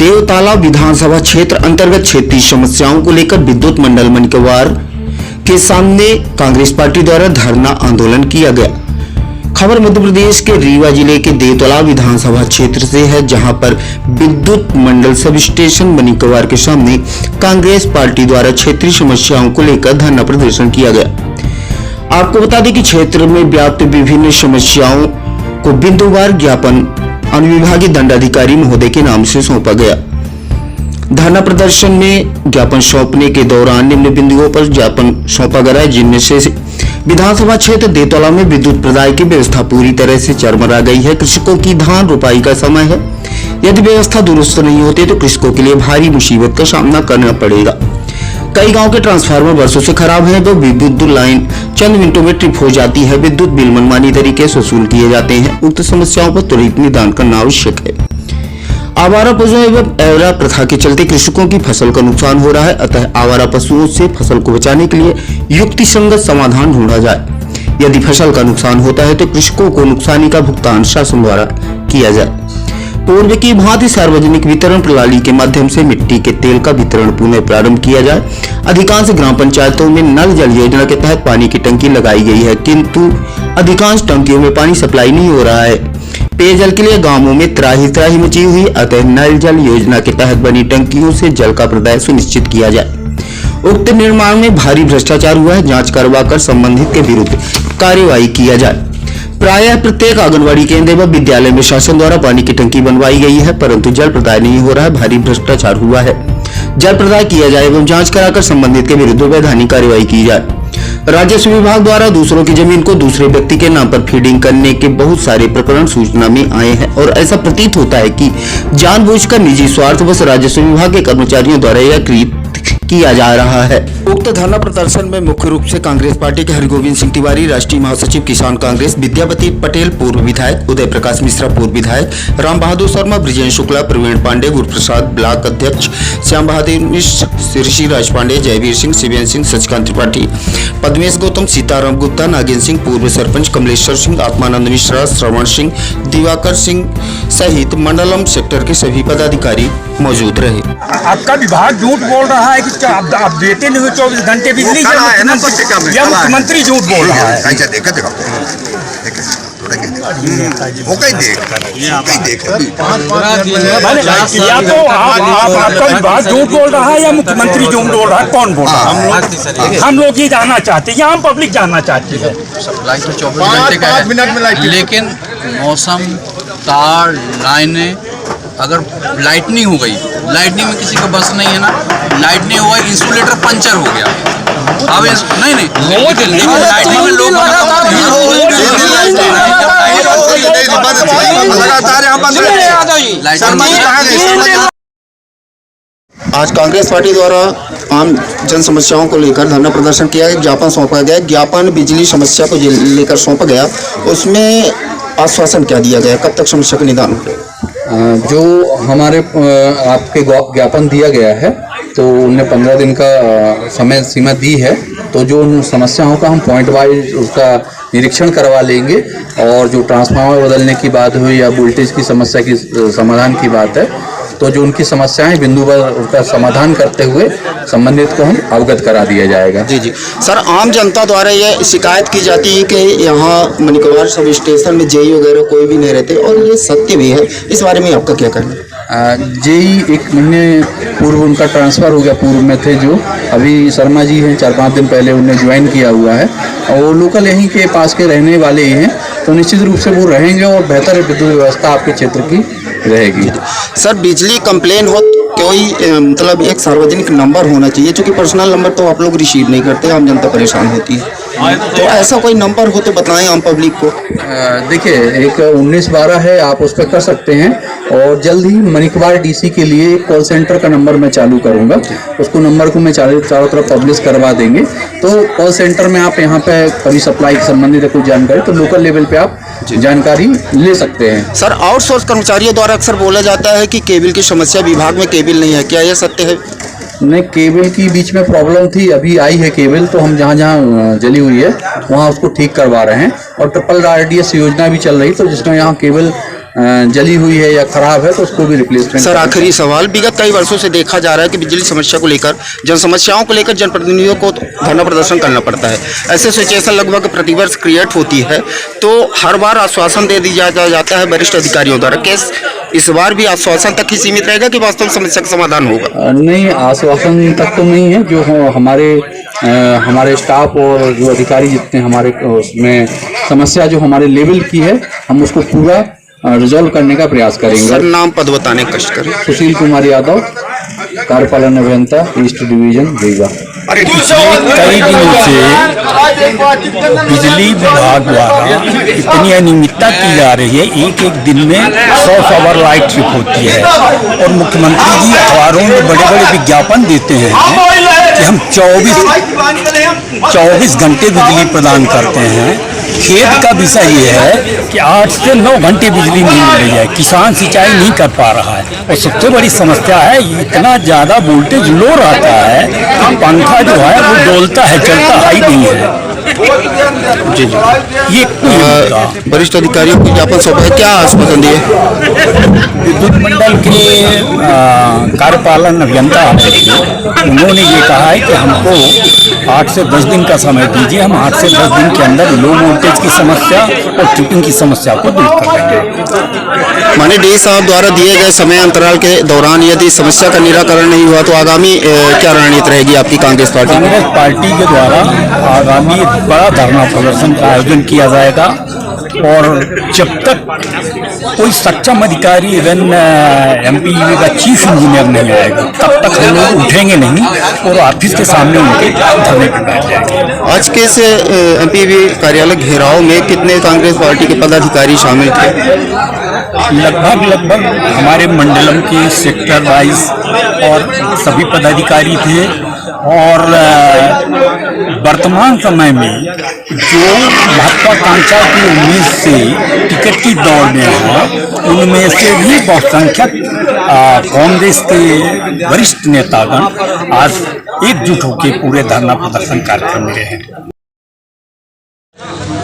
देवताला विधानसभा क्षेत्र अंतर्गत क्षेत्रीय समस्याओं को लेकर विद्युत मंडल मनिकवार के सामने कांग्रेस पार्टी द्वारा धरना आंदोलन किया गया। खबर मध्य प्रदेश के रीवा जिले के देवताला विधानसभा क्षेत्र से है, जहां पर विद्युत मंडल सब स्टेशन मनिकवार के सामने कांग्रेस पार्टी द्वारा क्षेत्रीय समस्याओं को लेकर धरना प्रदर्शन किया गया। आपको बता दें कि क्षेत्र में व्याप्त विभिन्न समस्याओं को बिंदुवार ज्ञापन अनुविभागीय दंडाधिकारी महोदय के नाम से सौंपा गया। धरना प्रदर्शन में ज्ञापन सौंपने के दौरान निम्न बिंदुओं पर ज्ञापन सौंपा गया है, जिनमें से विधानसभा क्षेत्र देवताला में विद्युत प्रदाय की व्यवस्था पूरी तरह से चरमरा गई है। कृषकों की धान रोपाई का समय है, यदि व्यवस्था दुरुस्त नहीं होती तो कृषकों के लिए भारी मुसीबत का सामना करना पड़ेगा। कई गांव के ट्रांसफार्मर वर्षों से खराब हैं, तो विद्युत लाइन चंद मिनटों में ट्रिप हो जाती है। विद्युत बिल मनमानी तरीके से वसूल किए जाते हैं। उक्त समस्याओं पर त्वरित निदान करना आवश्यक है। आवारा पशुओं एवं एवरा प्रथा के चलते कृषकों की फसल का नुकसान हो रहा है, अतः आवारा पशुओं से फसल को बचाने के लिए युक्तिसंगत समाधान ढूंढा जाए। यदि फसल का नुकसान होता है तो कृषकों को नुकसानी का भुगतान शासन द्वारा किया जाए। पूर्व की भांति सार्वजनिक वितरण प्रणाली के माध्यम से मिट्टी के तेल का वितरण पुनः प्रारंभ किया जाए। अधिकांश ग्राम पंचायतों में नल जल योजना के तहत पानी की टंकी लगाई गई है, किंतु अधिकांश टंकियों में पानी सप्लाई नहीं हो रहा है। पेयजल के लिए गांवों में त्राही मची हुई, अतः नल जल योजना के तहत बनी टंकियों से जल का प्रदाय सुनिश्चित किया जाए। उक्त निर्माण में भारी भ्रष्टाचार हुआ है, जांच करवाकर संबंधित के विरुद्ध कार्यवाही किया जाए। प्रायः प्रत्येक आंगनबाड़ी केंद्र व विद्यालय में शासन द्वारा पानी की टंकी बनवाई गई है, परंतु जल प्रदाय नहीं हो रहा है। भारी भ्रष्टाचार हुआ है। जल प्रदाय किया जाए एवं जांच कराकर संबंधित के विरुद्ध वैधानिक कार्यवाही की जाए। राजस्व विभाग द्वारा दूसरों की जमीन को दूसरे व्यक्ति के नाम पर फीडिंग करने के बहुत सारे प्रकरण सूचना में आए हैं और ऐसा प्रतीत होता है कि जानबूझकर निजी स्वार्थवश राजस्व विभाग के कर्मचारियों द्वारा यह कृत्य किया जा रहा है। उक्त धरना प्रदर्शन में मुख्य रूप से कांग्रेस पार्टी के हरगोविंद सिंह तिवारी, राष्ट्रीय महासचिव किसान कांग्रेस, विद्यापति पटेल पूर्व विधायक, उदय प्रकाश मिश्रा पूर्व विधायक, राम बहादुर शर्मा, ब्रिजेश शुक्ला, प्रवीण पांडे, गुरुप्रसाद ब्लॉक अध्यक्ष, श्याम बहादुर मिश्र, शीर्षी राज पांडे, जयवीर सिंह, शिवेन सिंह, सचकांत त्रिपाठी, पद्मेश गौतम, सीताराम गुप्ता, नागेंद्र सिंह, पूर्व सरपंच कमलेश्वर सिंह, आत्मानंद मिश्रा, श्रवण सिंह, दिवाकर सिंह सहित मंडलम सेक्टर के सभी पदाधिकारी मौजूद रहे। आपका विभाग झूठ बोल रहा है कि आप देते नहीं 24 घंटे बिजली, या मुख्यमंत्री झूठ बोल रहा है। या तो आपका विभाग झूठ बोल रहा है या मुख्यमंत्री झूठ बोल रहा है, कौन बोल रहा है? हम लोग ये जानना चाहते हैं, आम पब्लिक जानना चाहती है। सप्लाई तो 24 घंटे का है, लेकिन मौसम, तार, लाइनें, अगर लाइटनिंग हो गई, लाइटनिंग में किसी का बस नहीं है ना, लाइटनिंग हुआ, इंसुलेटर पंचर हो गया, अब नहीं लाइटनिंग में लोग आज कांग्रेस पार्टी द्वारा आम जन समस्याओं को लेकर धरना प्रदर्शन किया गया। ज्ञापन सौंपा गया। ज्ञापन बिजली समस्या को लेकर सौंपा गया। उसमें आश्वासन क्या दिया गया, कब तक समस्या का निदान होगा? जो हमारे आपके ज्ञापन दिया गया है तो उनने 15 दिन का समय सीमा दी है, तो जो उन समस्याओं का हम पॉइंट वाइज उसका निरीक्षण करवा लेंगे, और जो ट्रांसफार्मर बदलने की बात हुई या वोल्टेज की समस्या की समाधान की बात है, तो जो उनकी समस्याएं बिंदुवार उसका समाधान करते हुए संबंधित को हम अवगत करा दिया जाएगा। जी जी सर, आम जनता द्वारा यह शिकायत की जाती है कि यहाँ मनिकवार सब स्टेशन में जेई वगैरह कोई भी नहीं रहते, और ये सत्य भी है। इस बारे में आपका क्या कहना है? जेई 1 महीने पूर्व उनका ट्रांसफ़र हो गया। पूर्व में थे जो, अभी शर्मा जी हैं, 4-5 दिन पहले उन्हें ज्वाइन किया हुआ है, और वो लोकल यहीं के पास के रहने वाले ही हैं, तो निश्चित रूप से वो रहेंगे और बेहतर विद्युत व्यवस्था आपके क्षेत्र की रहेगी। सर, बिजली कंप्लेन हो कोई मतलब एक सार्वजनिक नंबर होना चाहिए, क्योंकि पर्सनल नंबर तो आप लोग रिसीव नहीं करते, आम जनता परेशान होती है। तो ऐसा कोई नंबर हो तो बताएं आम पब्लिक को। देखिए, एक 1912 है, आप उस पर कर सकते हैं, और जल्द ही मनिकवार डीसी के लिए एक कॉल सेंटर का नंबर मैं चालू करूंगा। उसको नंबर को मैं चारों तरफ पब्लिश करवा देंगे, तो कॉल सेंटर में आप यहाँ पे कभी सप्लाई से संबंधित कुछ जानकारी, तो लोकल लेवल पे आप जानकारी ले सकते हैं। सर, आउटसोर्स कर्मचारियों द्वारा अक्सर बोला जाता है कि केबल की समस्या, विभाग में केबल नहीं है, क्या यह सत्य है? नहीं, केबल की बीच में प्रॉब्लम थी, अभी आई है केबल, तो हम जहाँ जली हुई है वहाँ उसको ठीक करवा रहे हैं, और ट्रिपल RDS योजना भी चल रही, तो जिसमें यहाँ केबल जली हुई है या खराब है तो उसको भी रिप्लेसमेंट। सर आखिरी सवाल, विगत कई वर्षों से देखा जा रहा है कि बिजली समस्या को लेकर, जन समस्याओं को लेकर जनप्रतिनिधियों को धरना प्रदर्शन करना पड़ता है। ऐसे सिचुएशन लगभग प्रतिवर्ष क्रिएट होती है, तो हर बार आश्वासन दे दिया जाता है वरिष्ठ अधिकारियों द्वारा। केस इस बार भी आश्वासन तक ही सीमित रहेगा कि वास्तव में समस्या का समाधान होगा? नहीं, आश्वासन तक तो नहीं है। जो हमारे स्टाफ और जो अधिकारी जितने हमारे उसमें समस्या जो हमारे लेवल की है, हम उसको पूरा रिजॉल्व करने का प्रयास करेंगे। सर नाम पद बताने का कष्ट करें। सुशील कुमार यादव, कार्यपालन अभियंता, ईस्ट डिवीजन, रीवा। कई दिनों से बिजली विभाग द्वारा इतनी अनियमितता की जा रही है, एक दिन में 100 आवर लाइट ट्रिप होती है और मुख्यमंत्री जी अखबारों में बड़े बड़े विज्ञापन देते हैं कि हम 24 घंटे बिजली प्रदान करते हैं। खेत का विषय ये है कि 8 से 9 घंटे बिजली नहीं मिल रही है, किसान सिंचाई नहीं कर पा रहा है और सबसे बड़ी समस्या है इतना ज़्यादा वोल्टेज लो रहता है कि पंखा जो है वो डोलता है, चलता ही नहीं है। जी जी, ये वरिष्ठ अधिकारियों को ज्ञापन सौंपा है, क्या आश्वासन दिए? विद्युत मंडल के कार्यपालन अभियंता उन्होंने ये कहा है कि हमको 8 से 10 दिन का समय दीजिए, हम 8 से 10 दिन के अंदर लो वोल्टेज की समस्या और ट्रिपिंग की समस्या को दूर कर देंगे। माने डी साहब द्वारा दिए गए समय अंतराल के दौरान यदि समस्या का निराकरण नहीं हुआ तो आगामी क्या रणनीति रहेगी आपकी कांग्रेस पार्टी? कांग्रेस पार्टी के द्वारा आगामी बड़ा धरना प्रदर्शन का आयोजन किया जाएगा और जब तक कोई सक्षम अधिकारी इवन MP का चीफ इंजीनियर नहीं आएगा तब तक हम लोग उठेंगे नहीं और ऑफिस के सामने उनके धरने पर बैठ जाएंगे। आज के इस MPV कार्यालय घेराव में कितने कांग्रेस पार्टी के पदाधिकारी शामिल थे? लगभग हमारे मंडलम के सेक्टर वाइज और सभी पदाधिकारी थे और वर्तमान समय में जो महत्वाकांक्षा की उम्मीद से टिकट की दौड़ में है उनमें से भी बहुसंख्यक कांग्रेस के वरिष्ठ नेतागण आज एकजुट होकर पूरे धरना प्रदर्शन कार्यक्रम में रहे।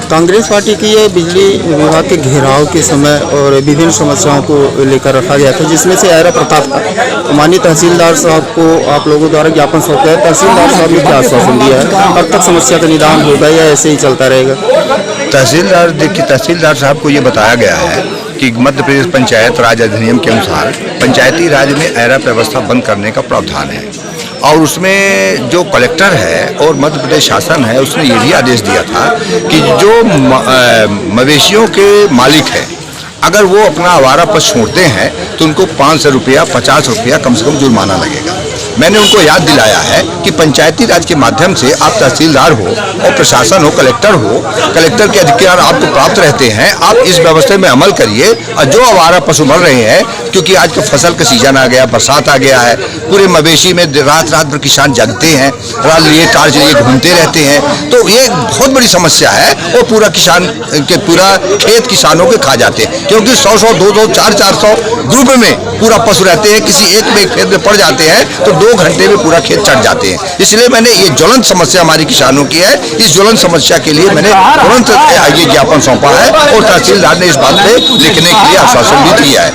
कांग्रेस पार्टी की ये बिजली विभाग के घेराव के समय और विभिन्न समस्याओं को लेकर रखा गया था, जिसमें से आयरा प्रताप का माननीय तहसीलदार साहब को आप लोगों द्वारा ज्ञापन सौंपा है। तहसीलदार साहब ने क्या आश्वासन दिया है? अब तक समस्या का निदान होगा या ऐसे ही चलता रहेगा? तहसीलदार साहब को ये बताया गया है कि मध्य प्रदेश पंचायत राज अधिनियम के अनुसार पंचायती राज में ऐरा व्यवस्था बंद करने का प्रावधान है और उसमें जो कलेक्टर है और मध्य प्रदेश शासन है उसने ये भी आदेश दिया था कि जो मवेशियों के मालिक हैं अगर वो अपना आवारा पशु छोड़ते हैं तो उनको 500 रुपया 50 रुपया कम से कम जुर्माना लगेगा। मैंने उनको याद दिलाया है कि पंचायती राज के माध्यम से आप तहसीलदार हो और प्रशासन हो, कलेक्टर के अधिकार आपको प्राप्त रहते हैं। आप इस व्यवस्था में अमल करिए और जो आवारा पशु मर रहे हैं, क्योंकि आज का फसल का सीजन आ गया, बरसात आ गया है, पूरे मवेशी में रात भर किसान जगते हैं, रात लिए टार्च लिए घूमते रहते हैं, तो ये बहुत बड़ी समस्या है और पूरा किसान के पूरा खेत किसानों के खा जाते हैं, क्योंकि 100-100, 200, 400 ग्रुप में पूरा पशु रहते हैं, किसी एक में खेत में पड़ जाते हैं तो 2 घंटे में पूरा खेत चढ़ जाते हैं। इसलिए मैंने ये ज्वलंत समस्या हमारी किसानों की है, इस ज्वलंत समस्या के लिए मैंने तुरंत ये ज्ञापन सौंपा है और तहसीलदार ने इस बात पे लिखने के लिए आश्वासन भी दिया है।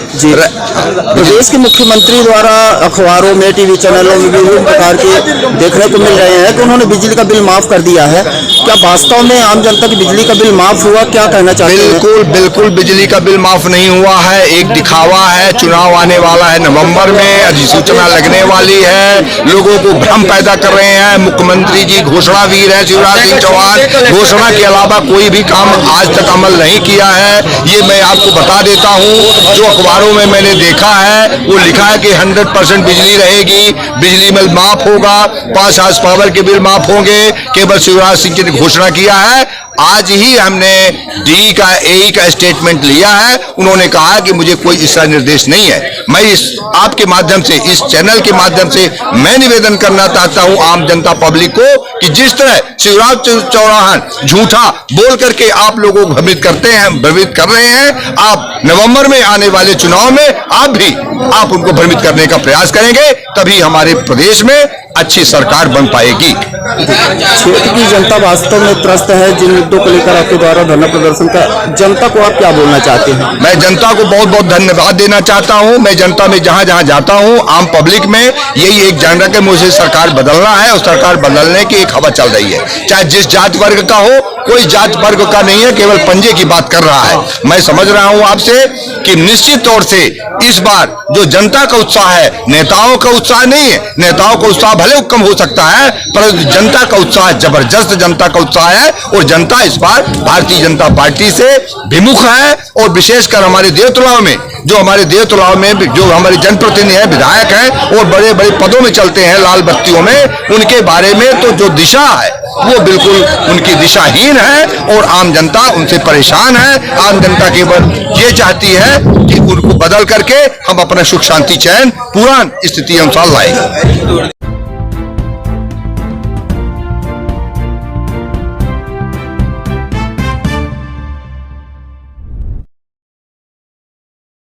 प्रदेश के मुख्यमंत्री द्वारा अखबारों में, टीवी चैनलों में विभिन्न प्रकार के देखने को मिल रहे हैं कि उन्होंने बिजली का बिल माफ कर दिया है। क्या वास्तव में आम जनता की बिजली का बिल माफ हुआ? क्या कहना चाहते हैं? बिल्कुल बिजली का बिल माफ नहीं हुआ है, एक दिखावा है। चुनाव आने वाला है नवंबर में, अधिसूचना लगने वाली है, लोगों को भ्रम पैदा कर रहे हैं। मुख्यमंत्री जी घोषणावीर है शिवराज सिंह चौहान, घोषणा के अलावा कोई भी काम आज तक अमल नहीं किया है। ये मैं आपको बता देता हूँ, जो अखबारों में मैंने देखा है वो लिखा है कि 100% बिजली रहेगी, बिजली बिल माफ होगा, 5 हाउस पावर के बिल माफ होंगे, केवल शिवराज सिंह जी ने घोषणा किया है। आज ही हमने डी का AE का स्टेटमेंट लिया है, उन्होंने कहा कि मुझे कोई दिशा निर्देश नहीं है। मैं इस आपके माध्यम से, इस चैनल के माध्यम से मैं निवेदन करना चाहता हूं आम जनता पब्लिक को कि जिस तरह शिवराज चौहान झूठा बोल करके आप लोगों को भ्रमित कर रहे हैं, आप नवंबर में आने वाले चुनाव में आप उनको भ्रमित करने का प्रयास करेंगे, तभी हमारे प्रदेश में अच्छी सरकार बन पाएगी। क्षेत्र की जनता वास्तव में त्रस्त है जिन मुद्दों को लेकर आपके द्वारा धरना प्रदर्शन का, जनता को आप क्या बोलना चाहते हैं? मैं जनता को बहुत बहुत धन्यवाद देना चाहता हूं। मैं जनता में जहां जहां जाता हूं, आम पब्लिक में यही एक जान रहा कि मुझे सरकार बदलना है और सरकार बदलने की एक हवा चल रही है। चाहे जिस जात वर्ग का हो, कोई जात वर्ग का नहीं है, केवल पंजे की बात कर रहा है। मैं समझ रहा हूं आपसे कि निश्चित तौर से इस बार जो जनता का उत्साह है, नेताओं का उत्साह नहीं है। नेताओं का उत्साह भले कम हो सकता है, परंतु जनता का उत्साह, जबरदस्त जनता का उत्साह है और जनता इस बार भारतीय जनता पार्टी से विमुख है। और विशेषकर हमारे देवतुलाव में जो हमारे जनप्रतिनिधि हैं, विधायक हैं और बड़े बड़े पदों में चलते हैं लाल बत्तियों में, उनके बारे में तो जो दिशा है वो बिल्कुल उनकी दिशाहीन है और आम जनता उनसे परेशान है। आम जनता केवल ये चाहती है कि उनको बदल करके हम अपना सुख शांति चैन पूरा स्थिति अनुसार लाएंगे।